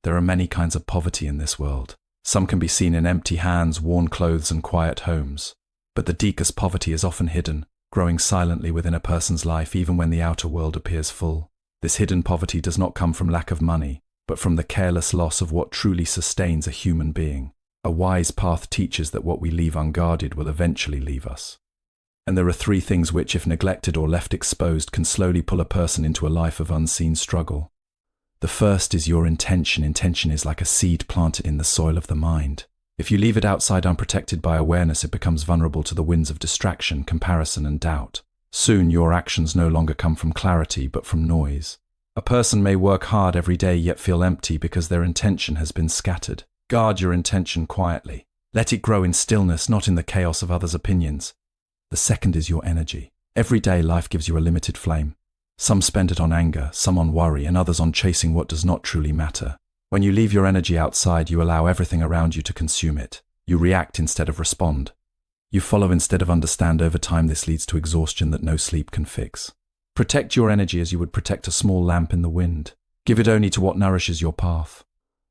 There are many kinds of poverty in this world. Some can be seen in empty hands, worn clothes, and quiet homes. But the deepest poverty is often hidden, growing silently within a person's life even when the outer world appears full. This hidden poverty does not come from lack of money, but from the careless loss of what truly sustains a human being. A wise path teaches that what we leave unguarded will eventually leave us. And there are three things which, if neglected or left exposed, can slowly pull a person into a life of unseen struggle. The first is your intention. Intention is like a seed planted in the soil of the mind. If you leave it outside unprotected by awareness, it becomes vulnerable to the winds of distraction, comparison, and doubt. Soon, your actions no longer come from clarity, but from noise. A person may work hard every day yet feel empty because their intention has been scattered. Guard your intention quietly. Let it grow in stillness, not in the chaos of others' opinions. The second is your energy. Every day, life gives you a limited flame. Some spend it on anger, some on worry, and others on chasing what does not truly matter. When you leave your energy outside, you allow everything around you to consume it. You react instead of respond. You follow instead of understand. Over time, this leads to exhaustion that no sleep can fix. Protect your energy as you would protect a small lamp in the wind. Give it only to what nourishes your path.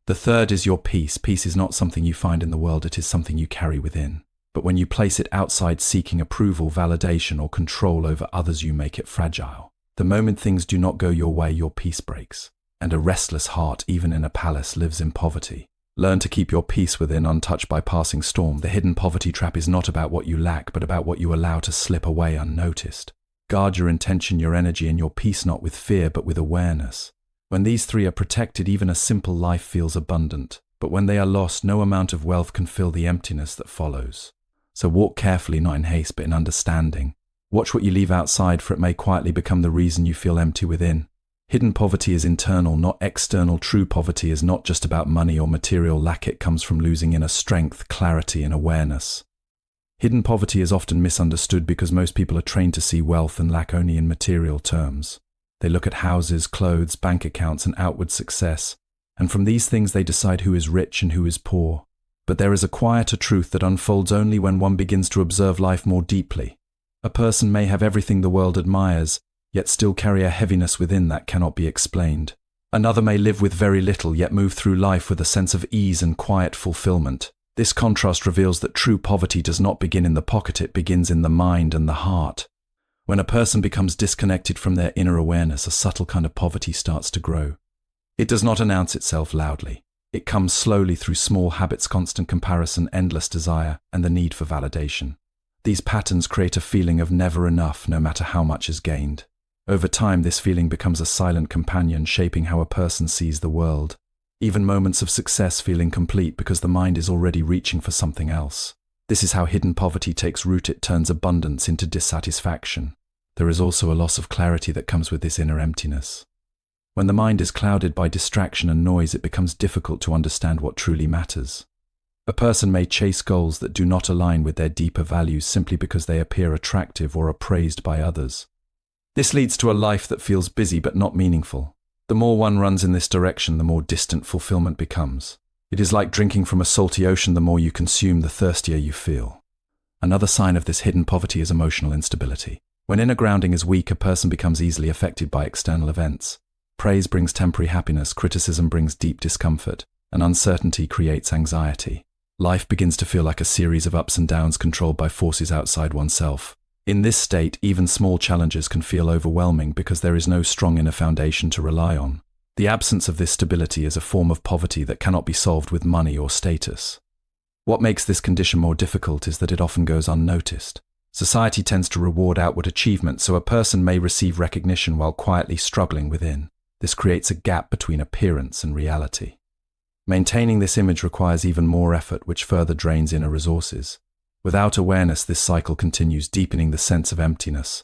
The third is your peace. Peace is not something you find in the world, it is something you carry within. But when you place it outside seeking approval, validation, or control over others, you make it fragile. The moment things do not go your way, your peace breaks. And a restless heart, even in a palace, lives in poverty. Learn to keep your peace within, untouched by passing storm. The hidden poverty trap is not about what you lack, but about what you allow to slip away unnoticed. Guard your intention, your energy, and your peace, not with fear, but with awareness. When these three are protected, even a simple life feels abundant. But when they are lost, no amount of wealth can fill the emptiness that follows. So walk carefully, not in haste, but in understanding. Watch what you leave outside, for it may quietly become the reason you feel empty within. Hidden poverty is internal, not external. True poverty is not just about money or material lack. It comes from losing inner strength, clarity, and awareness. Hidden poverty is often misunderstood because most people are trained to see wealth and lack only in material terms. They look at houses, clothes, bank accounts, and outward success, and from these things they decide who is rich and who is poor. But there is a quieter truth that unfolds only when one begins to observe life more deeply. A person may have everything the world admires, yet still carry a heaviness within that cannot be explained. Another may live with very little, yet move through life with a sense of ease and quiet fulfillment. This contrast reveals that true poverty does not begin in the pocket, it begins in the mind and the heart. When a person becomes disconnected from their inner awareness, a subtle kind of poverty starts to grow. It does not announce itself loudly. It comes slowly through small habits, constant comparison, endless desire, and the need for validation. These patterns create a feeling of never enough, no matter how much is gained. Over time, this feeling becomes a silent companion, shaping how a person sees the world. Even moments of success feel incomplete because the mind is already reaching for something else. This is how hidden poverty takes root. It turns abundance into dissatisfaction. There is also a loss of clarity that comes with this inner emptiness. When the mind is clouded by distraction and noise, it becomes difficult to understand what truly matters. A person may chase goals that do not align with their deeper values simply because they appear attractive or are praised by others. This leads to a life that feels busy but not meaningful. The more one runs in this direction, the more distant fulfillment becomes. It is like drinking from a salty ocean. The more you consume, the thirstier you feel. Another sign of this hidden poverty is emotional instability. When inner grounding is weak, a person becomes easily affected by external events. Praise brings temporary happiness, criticism brings deep discomfort, and uncertainty creates anxiety. Life begins to feel like a series of ups and downs controlled by forces outside oneself. In this state, even small challenges can feel overwhelming because there is no strong inner foundation to rely on. The absence of this stability is a form of poverty that cannot be solved with money or status. What makes this condition more difficult is that it often goes unnoticed. Society tends to reward outward achievement, so a person may receive recognition while quietly struggling within. This creates a gap between appearance and reality. Maintaining this image requires even more effort, which further drains inner resources. Without awareness, this cycle continues, deepening the sense of emptiness.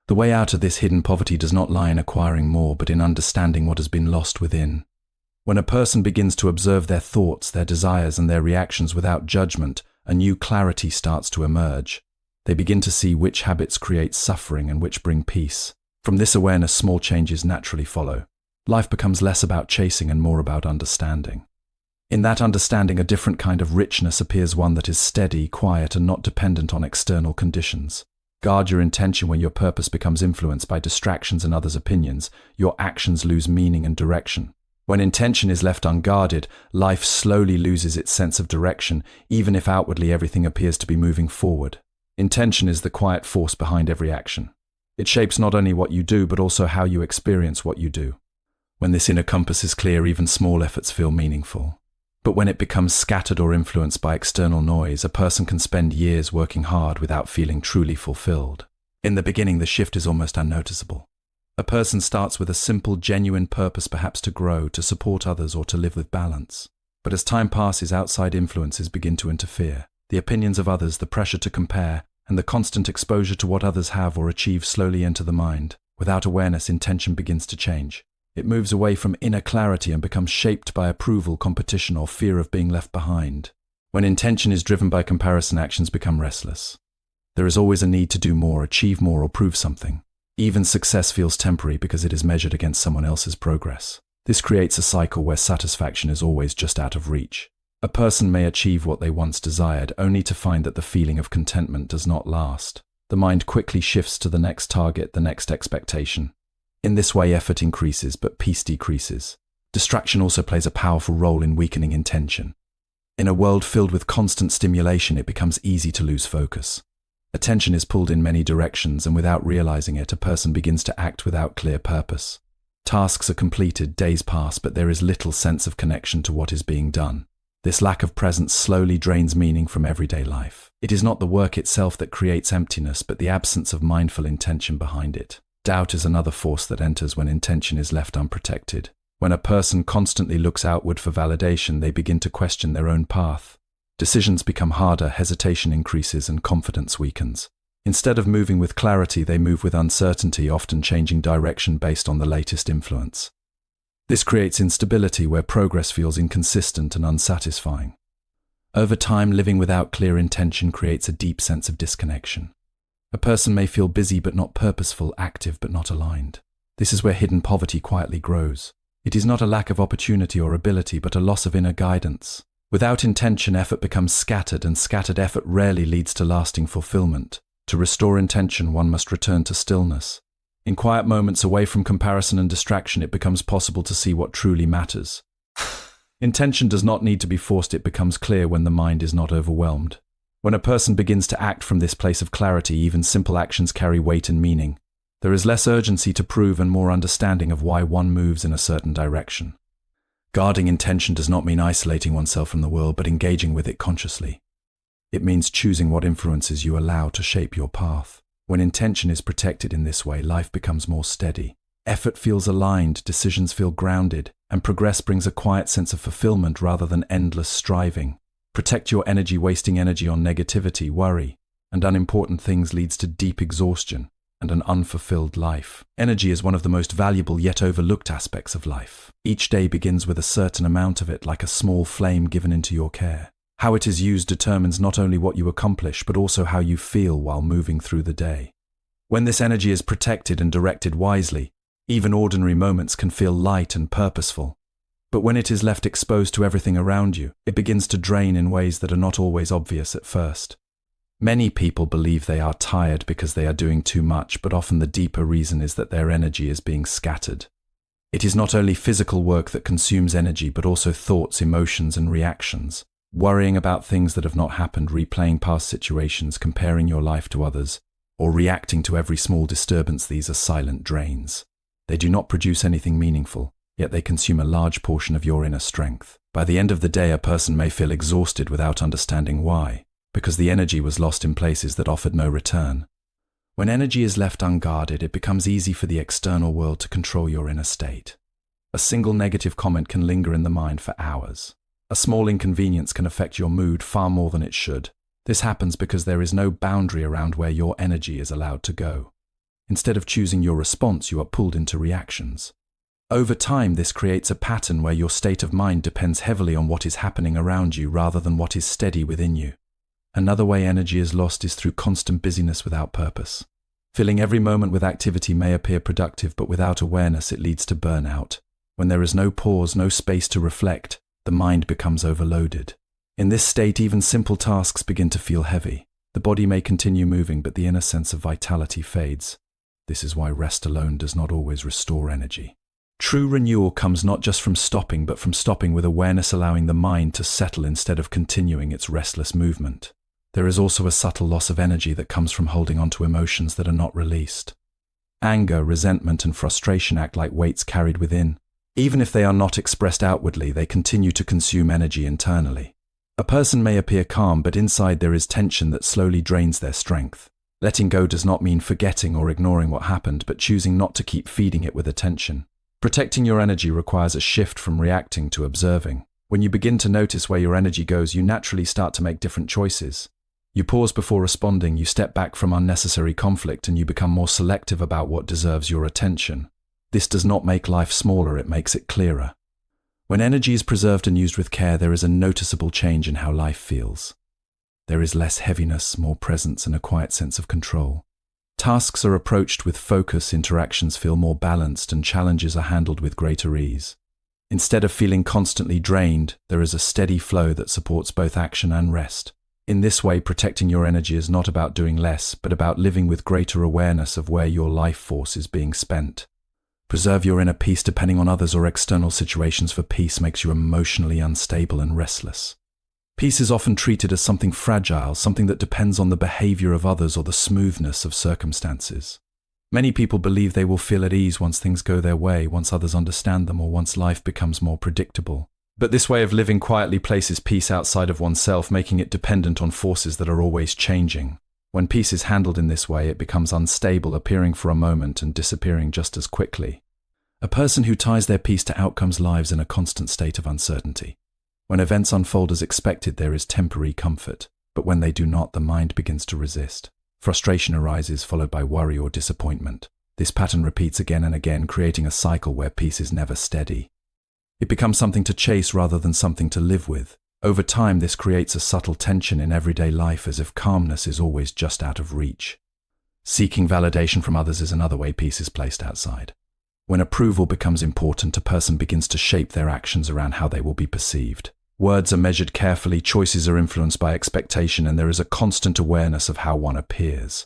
The way out of this hidden poverty does not lie in acquiring more, but in understanding what has been lost within. When a person begins to observe their thoughts, their desires, and their reactions without judgment, a new clarity starts to emerge. They begin to see which habits create suffering and which bring peace. From this awareness, small changes naturally follow. Life becomes less about chasing and more about understanding. In that understanding, a different kind of richness appears, one that is steady, quiet, and not dependent on external conditions. Guard your intention. When your purpose becomes influenced by distractions and others' opinions, your actions lose meaning and direction. When intention is left unguarded, life slowly loses its sense of direction, even if outwardly everything appears to be moving forward. Intention is the quiet force behind every action. It shapes not only what you do, but also how you experience what you do. When this inner compass is clear, even small efforts feel meaningful. But when it becomes scattered or influenced by external noise, a person can spend years working hard without feeling truly fulfilled. In the beginning, the shift is almost unnoticeable. A person starts with a simple, genuine purpose, perhaps to grow, to support others, or to live with balance. But as time passes, outside influences begin to interfere. The opinions of others, the pressure to compare, and the constant exposure to what others have or achieve slowly enter the mind. Without awareness, intention begins to change. It moves away from inner clarity and becomes shaped by approval, competition, or fear of being left behind. When intention is driven by comparison, actions become restless. There is always a need to do more, achieve more, or prove something. Even success feels temporary because it is measured against someone else's progress. This creates a cycle where satisfaction is always just out of reach. A person may achieve what they once desired, only to find that the feeling of contentment does not last. The mind quickly shifts to the next target, the next expectation. In this way, effort increases, but peace decreases. Distraction also plays a powerful role in weakening intention. In a world filled with constant stimulation, it becomes easy to lose focus. Attention is pulled in many directions, and without realizing it, a person begins to act without clear purpose. Tasks are completed, days pass, but there is little sense of connection to what is being done. This lack of presence slowly drains meaning from everyday life. It is not the work itself that creates emptiness, but the absence of mindful intention behind it. Doubt is another force that enters when intention is left unprotected. When a person constantly looks outward for validation, they begin to question their own path. Decisions become harder, hesitation increases, and confidence weakens. Instead of moving with clarity, they move with uncertainty, often changing direction based on the latest influence. This creates instability where progress feels inconsistent and unsatisfying. Over time, living without clear intention creates a deep sense of disconnection. A person may feel busy but not purposeful, active but not aligned. This is where hidden poverty quietly grows. It is not a lack of opportunity or ability, but a loss of inner guidance. Without intention, effort becomes scattered, and scattered effort rarely leads to lasting fulfillment. To restore intention, one must return to stillness. In quiet moments away from comparison and distraction, it becomes possible to see what truly matters. Intention does not need to be forced, it becomes clear when the mind is not overwhelmed. When a person begins to act from this place of clarity, even simple actions carry weight and meaning. There is less urgency to prove and more understanding of why one moves in a certain direction. Guarding intention does not mean isolating oneself from the world, but engaging with it consciously. It means choosing what influences you allow to shape your path. When intention is protected in this way, life becomes more steady. Effort feels aligned, decisions feel grounded, and progress brings a quiet sense of fulfillment rather than endless striving. Protect your energy. Wasting energy on negativity, worry, and unimportant things leads to deep exhaustion and an unfulfilled life. Energy is one of the most valuable yet overlooked aspects of life. Each day begins with a certain amount of it, like a small flame given into your care. How it is used determines not only what you accomplish, but also how you feel while moving through the day. When this energy is protected and directed wisely, even ordinary moments can feel light and purposeful. But when it is left exposed to everything around you, it begins to drain in ways that are not always obvious at first. Many people believe they are tired because they are doing too much, but often the deeper reason is that their energy is being scattered. It is not only physical work that consumes energy, but also thoughts, emotions, and reactions. Worrying about things that have not happened, replaying past situations, comparing your life to others, or reacting to every small disturbance, these are silent drains. They do not produce anything meaningful, yet they consume a large portion of your inner strength. By the end of the day, a person may feel exhausted without understanding why, because the energy was lost in places that offered no return. When energy is left unguarded, it becomes easy for the external world to control your inner state. A single negative comment can linger in the mind for hours. A small inconvenience can affect your mood far more than it should. This happens because there is no boundary around where your energy is allowed to go. Instead of choosing your response, you are pulled into reactions. Over time, this creates a pattern where your state of mind depends heavily on what is happening around you rather than what is steady within you. Another way energy is lost is through constant busyness without purpose. Filling every moment with activity may appear productive, but without awareness it leads to burnout. When there is no pause, no space to reflect, the mind becomes overloaded. In this state, even simple tasks begin to feel heavy. The body may continue moving, but the inner sense of vitality fades. This is why rest alone does not always restore energy. True renewal comes not just from stopping, but from stopping with awareness, allowing the mind to settle instead of continuing its restless movement. There is also a subtle loss of energy that comes from holding on to emotions that are not released. Anger, resentment, and frustration act like weights carried within. Even if they are not expressed outwardly, they continue to consume energy internally. A person may appear calm, but inside there is tension that slowly drains their strength. Letting go does not mean forgetting or ignoring what happened, but choosing not to keep feeding it with attention. Protecting your energy requires a shift from reacting to observing. When you begin to notice where your energy goes, you naturally start to make different choices. You pause before responding, you step back from unnecessary conflict, and you become more selective about what deserves your attention. This does not make life smaller, it makes it clearer. When energy is preserved and used with care, there is a noticeable change in how life feels. There is less heaviness, more presence, and a quiet sense of control. Tasks are approached with focus, interactions feel more balanced, and challenges are handled with greater ease. Instead of feeling constantly drained, there is a steady flow that supports both action and rest. In this way, protecting your energy is not about doing less, but about living with greater awareness of where your life force is being spent. Preserve your inner peace. Depending on others or external situations for peace makes you emotionally unstable and restless. Peace is often treated as something fragile, something that depends on the behavior of others or the smoothness of circumstances. Many people believe they will feel at ease once things go their way, once others understand them, or once life becomes more predictable. But this way of living quietly places peace outside of oneself, making it dependent on forces that are always changing. When peace is handled in this way, it becomes unstable, appearing for a moment and disappearing just as quickly. A person who ties their peace to outcomes lives in a constant state of uncertainty. When events unfold as expected, there is temporary comfort, but when they do not, the mind begins to resist. Frustration arises, followed by worry or disappointment. This pattern repeats again and again, creating a cycle where peace is never steady. It becomes something to chase rather than something to live with. Over time, this creates a subtle tension in everyday life, as if calmness is always just out of reach. Seeking validation from others is another way peace is placed outside. When approval becomes important, a person begins to shape their actions around how they will be perceived. Words are measured carefully, choices are influenced by expectation, and there is a constant awareness of how one appears.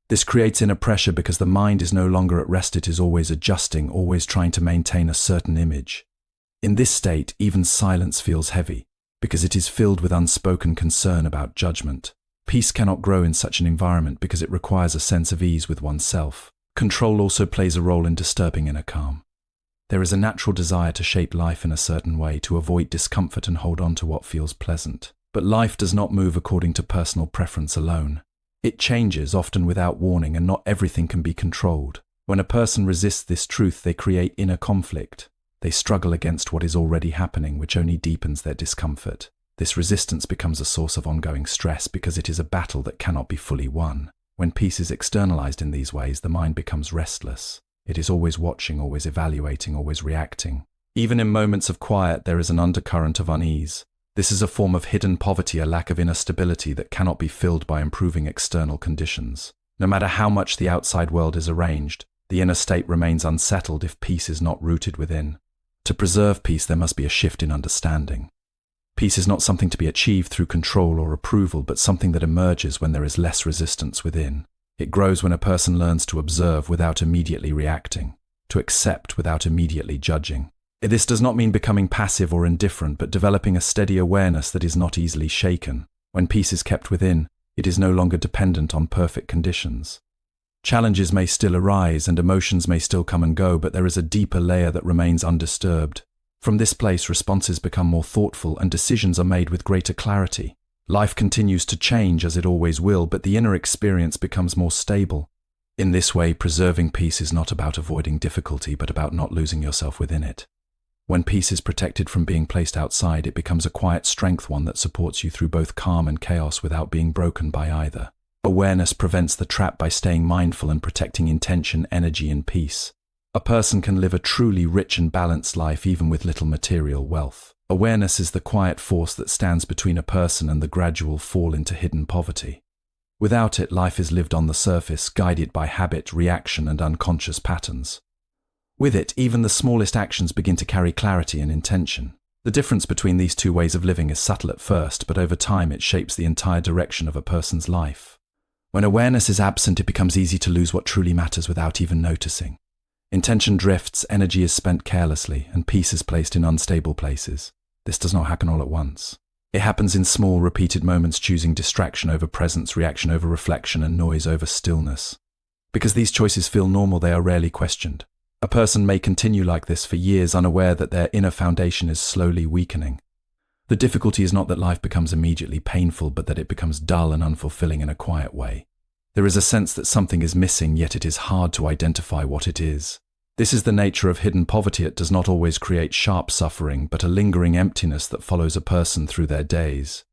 This creates inner pressure because the mind is no longer at rest, it is always adjusting, always trying to maintain a certain image. In this state, even silence feels heavy, because it is filled with unspoken concern about judgment. Peace cannot grow in such an environment because it requires a sense of ease with oneself. Control also plays a role in disturbing inner calm. There is a natural desire to shape life in a certain way, to avoid discomfort and hold on to what feels pleasant. But life does not move according to personal preference alone. It changes, often without warning, and not everything can be controlled. When a person resists this truth, they create inner conflict. They struggle against what is already happening, which only deepens their discomfort. This resistance becomes a source of ongoing stress because it is a battle that cannot be fully won. When peace is externalized in these ways, the mind becomes restless. It is always watching, always evaluating, always reacting. Even in moments of quiet, there is an undercurrent of unease. This is a form of hidden poverty, a lack of inner stability that cannot be filled by improving external conditions. No matter how much the outside world is arranged, the inner state remains unsettled if peace is not rooted within. To preserve peace, there must be a shift in understanding. Peace is not something to be achieved through control or approval, but something that emerges when there is less resistance within. It grows when a person learns to observe without immediately reacting, to accept without immediately judging. This does not mean becoming passive or indifferent, but developing a steady awareness that is not easily shaken. When peace is kept within, it is no longer dependent on perfect conditions. Challenges may still arise and emotions may still come and go, but there is a deeper layer that remains undisturbed. From this place, responses become more thoughtful and decisions are made with greater clarity. Life continues to change as it always will, but the inner experience becomes more stable. In this way, preserving peace is not about avoiding difficulty, but about not losing yourself within it. When peace is protected from being placed outside, it becomes a quiet strength, one that supports you through both calm and chaos without being broken by either. Awareness prevents the trap by staying mindful and protecting intention, energy, and peace. A person can live a truly rich and balanced life even with little material wealth. Awareness is the quiet force that stands between a person and the gradual fall into hidden poverty. Without it, life is lived on the surface, guided by habit, reaction, and unconscious patterns. With it, even the smallest actions begin to carry clarity and intention. The difference between these two ways of living is subtle at first, but over time it shapes the entire direction of a person's life. When awareness is absent, it becomes easy to lose what truly matters without even noticing. Intention drifts, energy is spent carelessly, and peace is placed in unstable places. This does not happen all at once. It happens in small, repeated moments, choosing distraction over presence, reaction over reflection, and noise over stillness. Because these choices feel normal, they are rarely questioned. A person may continue like this for years, unaware that their inner foundation is slowly weakening. The difficulty is not that life becomes immediately painful, but that it becomes dull and unfulfilling in a quiet way. There is a sense that something is missing, yet it is hard to identify what it is. This is the nature of hidden poverty. It does not always create sharp suffering, but a lingering emptiness that follows a person through their days.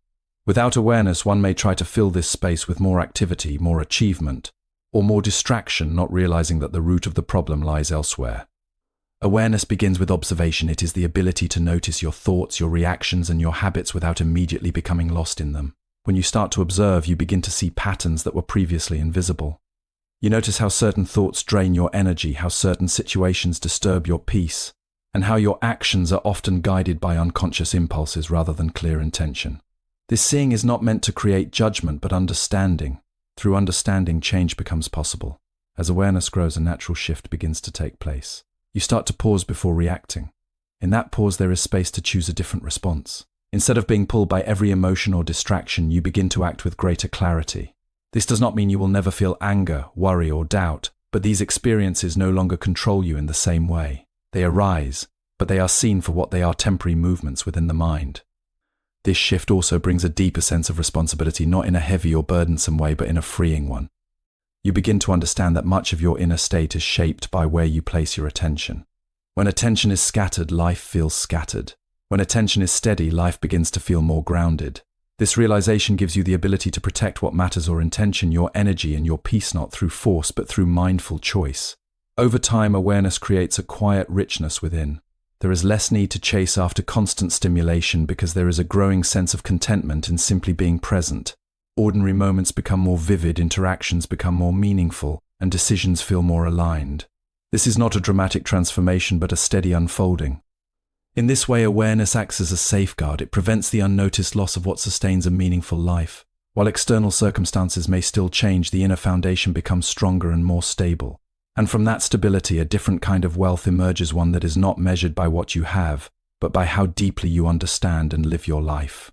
Without awareness, one may try to fill this space with more activity, more achievement, or more distraction, not realizing that the root of the problem lies elsewhere. Awareness begins with observation. It is the ability to notice your thoughts, your reactions, and your habits without immediately becoming lost in them. When you start to observe, you begin to see patterns that were previously invisible. You notice how certain thoughts drain your energy, how certain situations disturb your peace, and how your actions are often guided by unconscious impulses rather than clear intention. This seeing is not meant to create judgment, but understanding. Through understanding, change becomes possible. As awareness grows, a natural shift begins to take place. You start to pause before reacting. In that pause, there is space to choose a different response. Instead of being pulled by every emotion or distraction, you begin to act with greater clarity. This does not mean you will never feel anger, worry, or doubt, but these experiences no longer control you in the same way. They arise, but they are seen for what they are: temporary movements within the mind. This shift also brings a deeper sense of responsibility, not in a heavy or burdensome way, but in a freeing one. You begin to understand that much of your inner state is shaped by where you place your attention. When attention is scattered, life feels scattered. When attention is steady, life begins to feel more grounded. This realization gives you the ability to protect what matters: or intention, your energy, and your peace, not through force, but through mindful choice. Over time, awareness creates a quiet richness within. There is less need to chase after constant stimulation because there is a growing sense of contentment in simply being present. Ordinary moments become more vivid, interactions become more meaningful, and decisions feel more aligned. This is not a dramatic transformation, but a steady unfolding. In this way, awareness acts as a safeguard. It prevents the unnoticed loss of what sustains a meaningful life. While external circumstances may still change, the inner foundation becomes stronger and more stable. And from that stability, a different kind of wealth emerges, one that is not measured by what you have, but by how deeply you understand and live your life.